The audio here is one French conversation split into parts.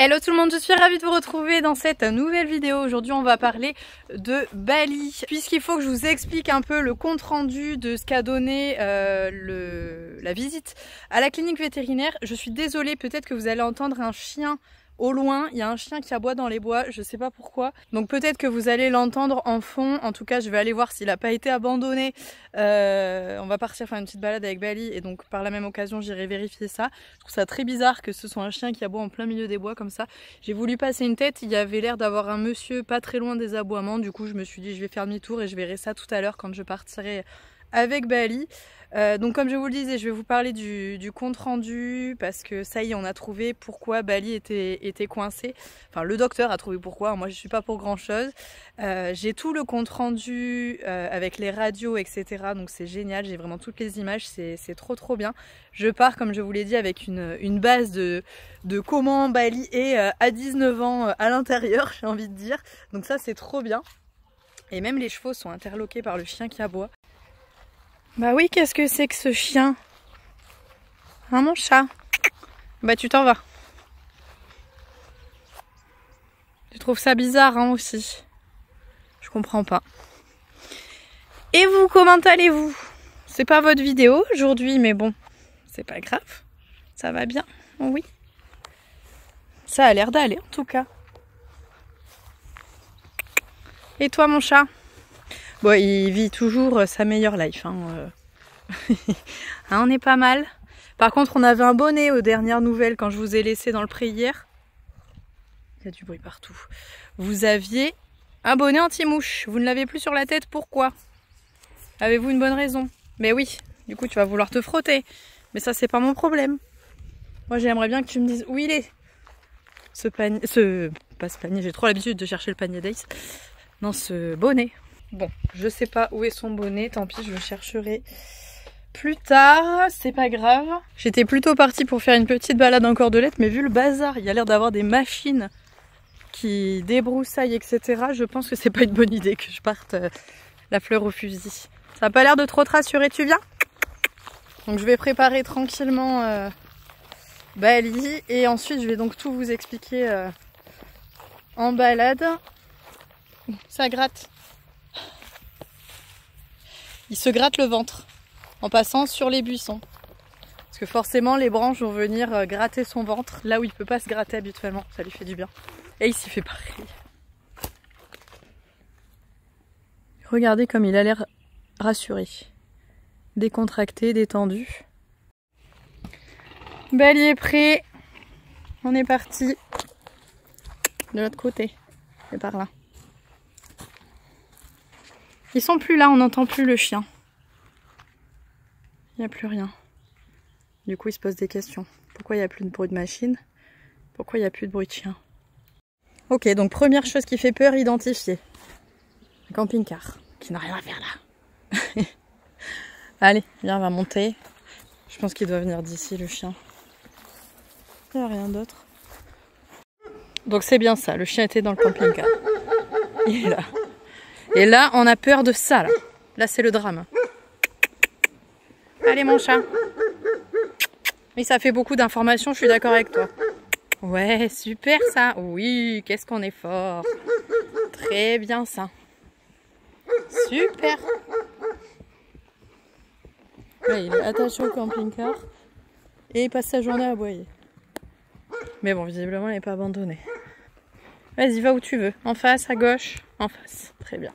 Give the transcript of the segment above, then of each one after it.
Hello tout le monde, je suis ravie de vous retrouver dans cette nouvelle vidéo. Aujourd'hui on va parler de Bali, puisqu'il faut que je vous explique un peu le compte rendu de ce qu'a donné la visite à la clinique vétérinaire. Je suis désolée, peut-être que vous allez entendre un chien au loin, il y a un chien qui aboie dans les bois, je sais pas pourquoi. Donc peut-être que vous allez l'entendre en fond. En tout cas, je vais aller voir s'il n'a pas été abandonné. On va partir faire une petite balade avec Bali et donc par la même occasion, j'irai vérifier ça. Je trouve ça très bizarre que ce soit un chien qui aboie en plein milieu des bois comme ça. J'ai voulu passer une tête, il y avait l'air d'avoir un monsieur pas très loin des aboiements. Du coup, je me suis dit je vais faire demi-tour et je verrai ça tout à l'heure quand je partirai avec Bali. Donc comme je vous le disais, je vais vous parler du compte rendu parce que ça y est, on a trouvé pourquoi Bali était coincé. Enfin, le docteur a trouvé pourquoi, moi je suis pas pour grand chose. J'ai tout le compte rendu avec les radios, etc. Donc c'est génial, j'ai vraiment toutes les images, c'est trop bien. Je pars, comme je vous l'ai dit, avec une base de comment Bali est à 19 ans à l'intérieur, j'ai envie de dire. Donc ça c'est trop bien. Et même les chevaux sont interloqués par le chien qui aboie. Bah oui, qu'est-ce que c'est que ce chien? Hein, mon chat? Bah tu t'en vas. Je trouve ça bizarre hein, aussi. Je comprends pas. Et vous, comment allez-vous? C'est pas votre vidéo aujourd'hui, mais bon, c'est pas grave. Ça va bien, oui. Ça a l'air d'aller en tout cas. Et toi mon chat? Bon, il vit toujours sa meilleure life. Hein. Hein, on est pas mal. Par contre, on avait un bonnet aux dernières nouvelles quand je vous ai laissé dans le pré hier. Il y a du bruit partout. Vous aviez un bonnet anti-mouche. Vous ne l'avez plus sur la tête. Pourquoi? Avez-vous une bonne raison? Mais oui, du coup, tu vas vouloir te frotter. Mais ça, c'est pas mon problème. Moi, j'aimerais bien que tu me dises où il est. Ce panier... Pas ce panier, j'ai trop l'habitude de chercher le panier d'Ace. Non, ce bonnet. Bon, je sais pas où est son bonnet, tant pis, je le chercherai plus tard, c'est pas grave. J'étais plutôt partie pour faire une petite balade en cordelette, mais vu le bazar, il y a l'air d'avoir des machines qui débroussaillent, etc. Je pense que c'est pas une bonne idée que je parte la fleur au fusil. Ça a pas l'air de trop te rassurer, tu viens? Donc je vais préparer tranquillement Bali, et ensuite je vais donc tout vous expliquer en balade. Ça gratte. Il se gratte le ventre en passant sur les buissons. Parce que forcément les branches vont venir gratter son ventre là où il peut pas se gratter habituellement. Ça lui fait du bien. Et il s'y fait pareil. Regardez comme il a l'air rassuré. Décontracté, détendu. Bali est prêt. On est parti. De l'autre côté. Et par là. Ils sont plus là, on n'entend plus le chien. Il n'y a plus rien. Du coup, il se pose des questions. Pourquoi il n'y a plus de bruit de machine? Pourquoi il n'y a plus de bruit de chien? Ok, donc première chose qui fait peur, identifier. Un camping-car, qui n'a rien à faire là. Allez, viens, on va monter. Je pense qu'il doit venir d'ici, le chien. Il n'y a rien d'autre. Donc c'est bien ça, le chien était dans le camping-car. Il est là. Et là, on a peur de ça, là. Là, c'est le drame. Allez, mon chat. Oui, ça fait beaucoup d'informations, je suis d'accord avec toi. Ouais, super, ça. Oui, qu'est-ce qu'on est fort. Très bien, ça. Super. Ouais, il est attaché au camping-car. Et il passe sa journée à aboyer. Mais bon, visiblement, il n'est pas abandonné. Vas-y, va où tu veux. En face, à gauche, en face. Très bien.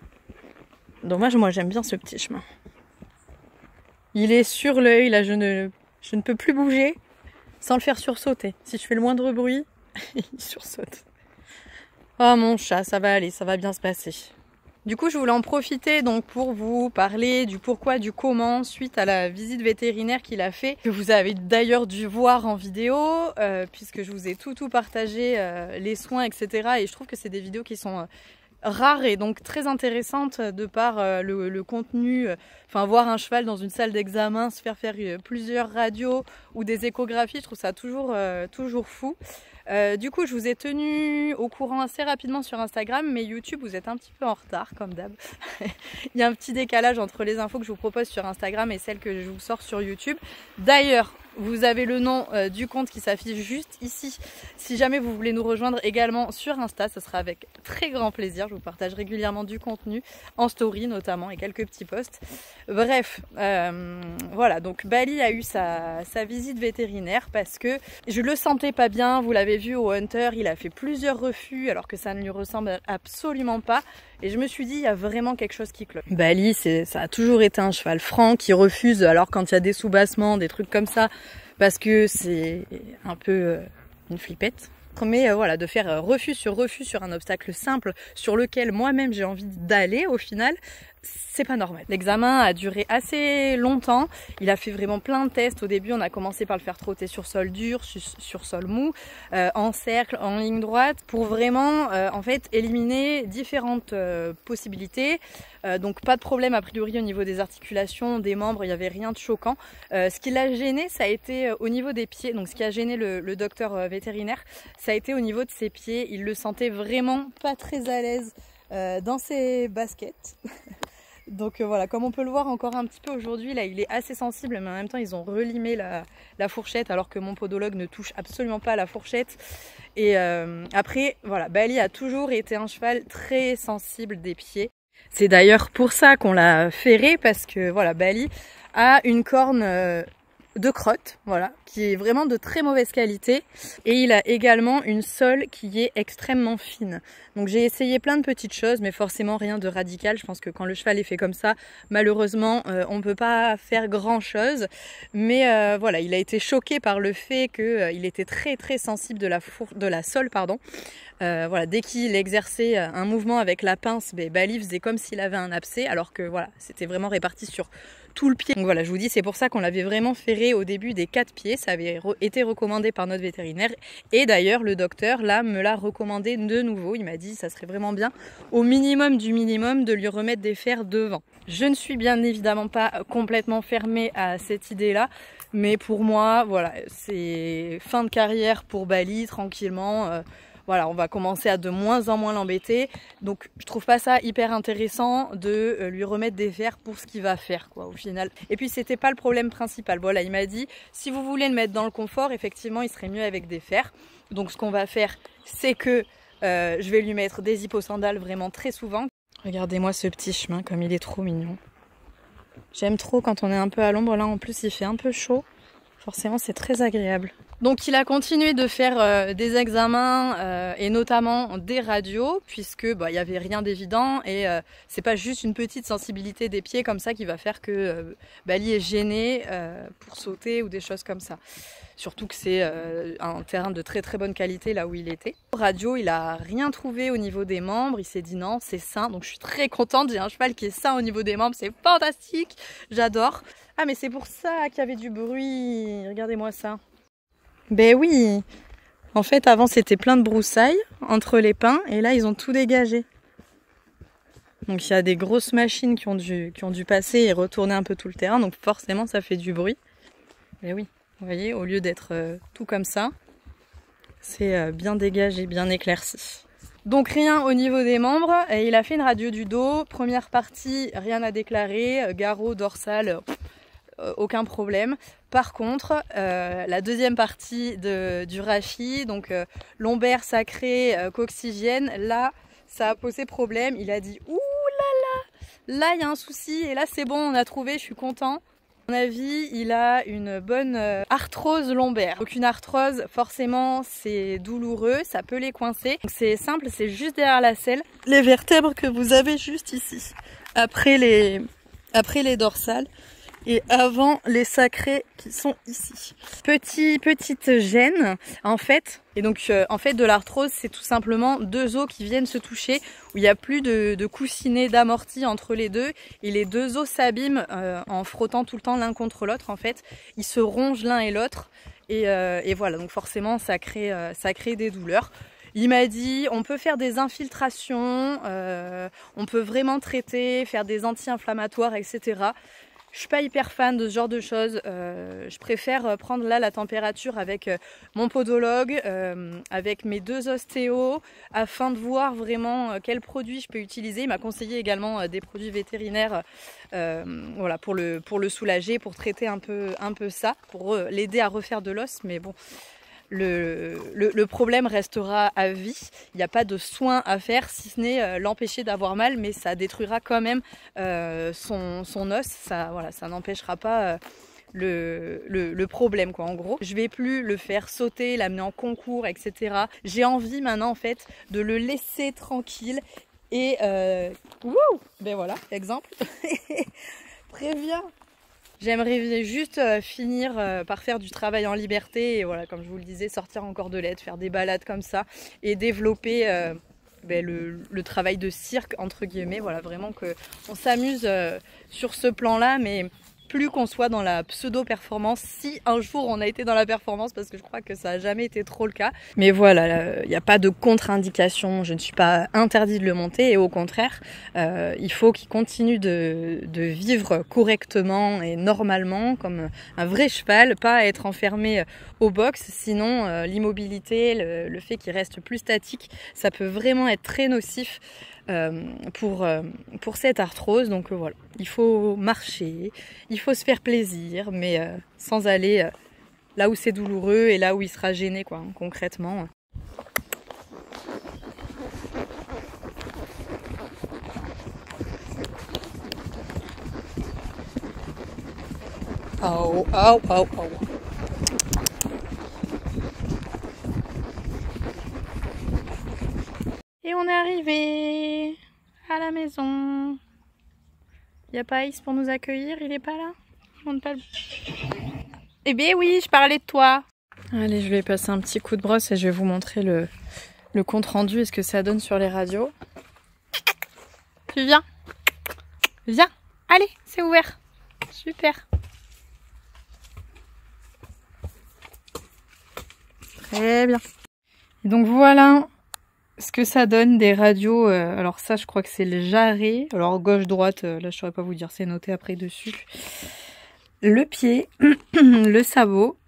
Dommage, moi j'aime bien ce petit chemin. Il est sur l'œil, là je ne peux plus bouger sans le faire sursauter. Si je fais le moindre bruit, il sursaute. Oh mon chat, ça va aller, ça va bien se passer. Du coup, je voulais en profiter donc pour vous parler du pourquoi, du comment, suite à la visite vétérinaire qu'il a fait, que vous avez d'ailleurs dû voir en vidéo, puisque je vous ai tout partagé, les soins, etc. Et je trouve que c'est des vidéos qui sont rares et donc très intéressantes de par le contenu. Enfin, voir un cheval dans une salle d'examen, se faire plusieurs radios ou des échographies, je trouve ça toujours fou. Du coup, je vous ai tenu au courant assez rapidement sur Instagram, mais YouTube, vous êtes un petit peu en retard, comme d'hab. Il y a un petit décalage entre les infos que je vous propose sur Instagram et celles que je vous sors sur YouTube. D'ailleurs, vous avez le nom du compte qui s'affiche juste ici. Si jamais vous voulez nous rejoindre également sur Insta, ce sera avec très grand plaisir. Je vous partage régulièrement du contenu, en story notamment, et quelques petits posts. Bref, voilà, donc Bali a eu sa visite vétérinaire parce que je le sentais pas bien. Vous l'avez vu au Hunter, il a fait plusieurs refus alors que ça ne lui ressemble absolument pas. Et je me suis dit, il y a vraiment quelque chose qui cloche. Bali, ça a toujours été un cheval franc qui refuse, alors quand il y a des soubassements, des trucs comme ça, parce que c'est un peu une flippette. Mais voilà, de faire refus sur un obstacle simple sur lequel moi-même j'ai envie d'aller au final, c'est pas normal. L'examen a duré assez longtemps, il a fait vraiment plein de tests. Au début on a commencé par le faire trotter sur sol dur, sur sol mou, en cercle, en ligne droite, pour vraiment en fait éliminer différentes possibilités. Donc pas de problème a priori au niveau des articulations, des membres, il n'y avait rien de choquant. Ce qui l'a gêné, ça a été au niveau des pieds. Donc ce qui a gêné le docteur vétérinaire, ça a été au niveau de ses pieds. Il le sentait vraiment pas très à l'aise dans ses baskets. Donc voilà, comme on peut le voir encore un petit peu aujourd'hui, là il est assez sensible, mais en même temps ils ont relimé la fourchette alors que mon podologue ne touche absolument pas à la fourchette. Et après, voilà, Bali a toujours été un cheval très sensible des pieds. C'est d'ailleurs pour ça qu'on l'a ferré, parce que voilà, Bali a une corne de crotte, voilà, qui est vraiment de très mauvaise qualité, et il a également une sole qui est extrêmement fine. Donc j'ai essayé plein de petites choses, mais forcément rien de radical. Je pense que quand le cheval est fait comme ça, malheureusement on ne peut pas faire grand chose, mais voilà, il a été choqué par le fait qu'il était très très sensible de la sole, pardon. Voilà, dès qu'il exerçait un mouvement avec la pince, Bali faisait comme s'il avait un abcès, alors que voilà, c'était vraiment réparti sur tout le pied. Donc voilà, je vous dis, c'est pour ça qu'on l'avait vraiment ferré au début des 4 pieds. Ça avait été recommandé par notre vétérinaire, et d'ailleurs le docteur là me l'a recommandé de nouveau. Il m'a dit ça serait vraiment bien, au minimum du minimum, de lui remettre des fers devant. Je ne suis bien évidemment pas complètement fermée à cette idée là, mais pour moi voilà, c'est fin de carrière pour Bali, tranquillement. Voilà, on va commencer à de moins en moins l'embêter. Donc je trouve pas ça hyper intéressant de lui remettre des fers pour ce qu'il va faire, quoi, au final. Et puis c'était pas le problème principal. Voilà, il m'a dit, si vous voulez le mettre dans le confort, effectivement il serait mieux avec des fers. Donc ce qu'on va faire, c'est que je vais lui mettre des hipposandales vraiment très souvent. Regardez-moi ce petit chemin, comme il est trop mignon. J'aime trop quand on est un peu à l'ombre. Là en plus il fait un peu chaud. Forcément c'est très agréable. Donc il a continué de faire des examens et notamment des radios, puisque il y avait rien d'évident, et c'est pas juste une petite sensibilité des pieds comme ça qui va faire que Bali est gêné pour sauter ou des choses comme ça. Surtout que c'est un terrain de très très bonne qualité là où il était. Radio, il a rien trouvé au niveau des membres, il s'est dit non, c'est sain. Donc je suis très contente, j'ai un cheval qui est sain au niveau des membres, c'est fantastique, j'adore. Ah mais c'est pour ça qu'il y avait du bruit, regardez-moi ça. Ben oui, en fait avant c'était plein de broussailles entre les pins, et là ils ont tout dégagé. Donc il y a des grosses machines qui ont dû passer et retourner un peu tout le terrain, donc forcément ça fait du bruit. Ben oui, vous voyez, au lieu d'être tout comme ça, c'est bien dégagé, bien éclairci. Donc rien au niveau des membres, et il a fait une radio du dos. Première partie, rien à déclarer, garrot, dorsal, aucun problème. Par contre, la deuxième partie du rachis, donc lombaire, sacré, coccygienne, là ça a posé problème. Il a dit ouh là là, là il y a un souci, et là c'est bon, on a trouvé, je suis content. À mon avis, il a une bonne arthrose lombaire. Donc une arthrose, forcément, c'est douloureux, ça peut les coincer. Donc c'est simple, c'est juste derrière la selle. Les vertèbres que vous avez juste ici, après les dorsales et avant les sacrés qui sont ici. Petite gêne en fait. Et donc en fait de l'arthrose, c'est tout simplement deux os qui viennent se toucher, où il n'y a plus de coussinet, d'amorti entre les deux, et les deux os s'abîment en frottant tout le temps l'un contre l'autre. En fait, ils se rongent l'un et l'autre, et voilà, donc forcément ça crée des douleurs. Il m'a dit on peut faire des infiltrations, on peut vraiment traiter, faire des anti-inflammatoires, etc. Je suis pas hyper fan de ce genre de choses. Je préfère prendre là la température avec mon podologue, avec mes 2 ostéos, afin de voir vraiment quels produits je peux utiliser. Il m'a conseillé également des produits vétérinaires voilà, pour le soulager, pour traiter un peu ça, pour l'aider à refaire de l'os. Mais bon, le problème restera à vie. Il n'y a pas de soins à faire si ce n'est l'empêcher d'avoir mal, mais ça détruira quand même son os. Ça, voilà, ça n'empêchera pas le problème, quoi. En gros, je vais plus le faire sauter, l'amener en concours, etc. J'ai envie maintenant en fait de le laisser tranquille et ben voilà, exemple. Préviens. J'aimerais juste finir par faire du travail en liberté et voilà, comme je vous le disais, sortir en cordelette, faire des balades comme ça et développer le travail de cirque entre guillemets. Voilà, vraiment qu'on s'amuse sur ce plan-là, mais plus qu'on soit dans la pseudo-performance, si un jour on a été dans la performance, parce que je crois que ça n'a jamais été trop le cas. Mais voilà, il n'y a pas de contre-indication, je ne suis pas interdit de le monter, et au contraire, il faut qu'il continue de vivre correctement et normalement, comme un vrai cheval, pas être enfermé au box, sinon l'immobilité, le fait qu'il reste plus statique, ça peut vraiment être très nocif pour cette arthrose. Donc voilà, il faut marcher, il faut se faire plaisir, mais sans aller là où c'est douloureux et là où il sera gêné, quoi, hein, concrètement. Oh, oh, oh, oh. Et on est arrivé à la maison. Il n'y a pas Ace pour nous accueillir, il est pas là? Je monte pas le... Eh bien oui, je parlais de toi. Allez, je vais passer un petit coup de brosse et je vais vous montrer le compte rendu et ce que ça donne sur les radios. Tu viens? Viens. Allez, c'est ouvert. Super. Très bien. Et donc voilà ce que ça donne des radios. Alors ça, je crois que c'est le jarret. Alors gauche-droite, là je ne saurais pas vous dire, c'est noté après dessus. Le pied, le sabot.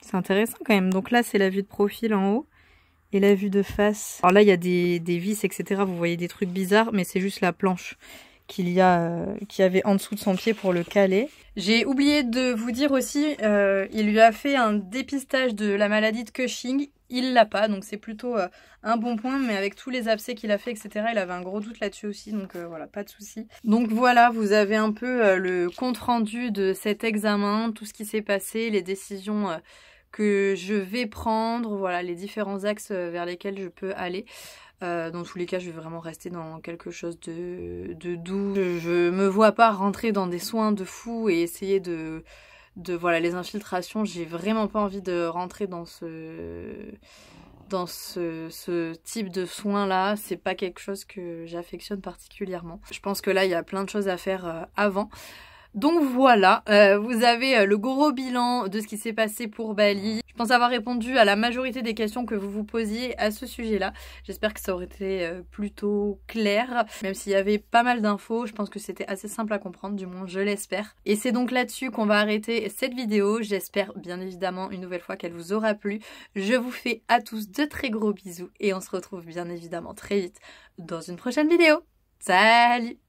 C'est intéressant quand même. Donc là, c'est la vue de profil en haut et la vue de face. Alors là, il y a des vis, etc. Vous voyez des trucs bizarres, mais c'est juste la planche qu'il y avait en dessous de son pied pour le caler. J'ai oublié de vous dire aussi, il lui a fait un dépistage de la maladie de Cushing. Il l'a pas, donc c'est plutôt un bon point, mais avec tous les abcès qu'il a fait, etc., il avait un gros doute là-dessus aussi, donc voilà, pas de souci. Donc voilà, vous avez un peu le compte-rendu de cet examen, tout ce qui s'est passé, les décisions que je vais prendre, voilà, les différents axes vers lesquels je peux aller. Dans tous les cas, je vais vraiment rester dans quelque chose de doux. Je me vois pas rentrer dans des soins de fou et essayer de voilà, les infiltrations. J'ai vraiment pas envie de rentrer dans ce type de soins là. C'est pas quelque chose que j'affectionne particulièrement. Je pense que là, il y a plein de choses à faire avant. Donc voilà, vous avez le gros bilan de ce qui s'est passé pour Bali. Je pense avoir répondu à la majorité des questions que vous vous posiez à ce sujet-là. J'espère que ça aurait été plutôt clair. Même s'il y avait pas mal d'infos, je pense que c'était assez simple à comprendre, du moins je l'espère. Et c'est donc là-dessus qu'on va arrêter cette vidéo. J'espère bien évidemment une nouvelle fois qu'elle vous aura plu. Je vous fais à tous de très gros bisous et on se retrouve bien évidemment très vite dans une prochaine vidéo. Salut!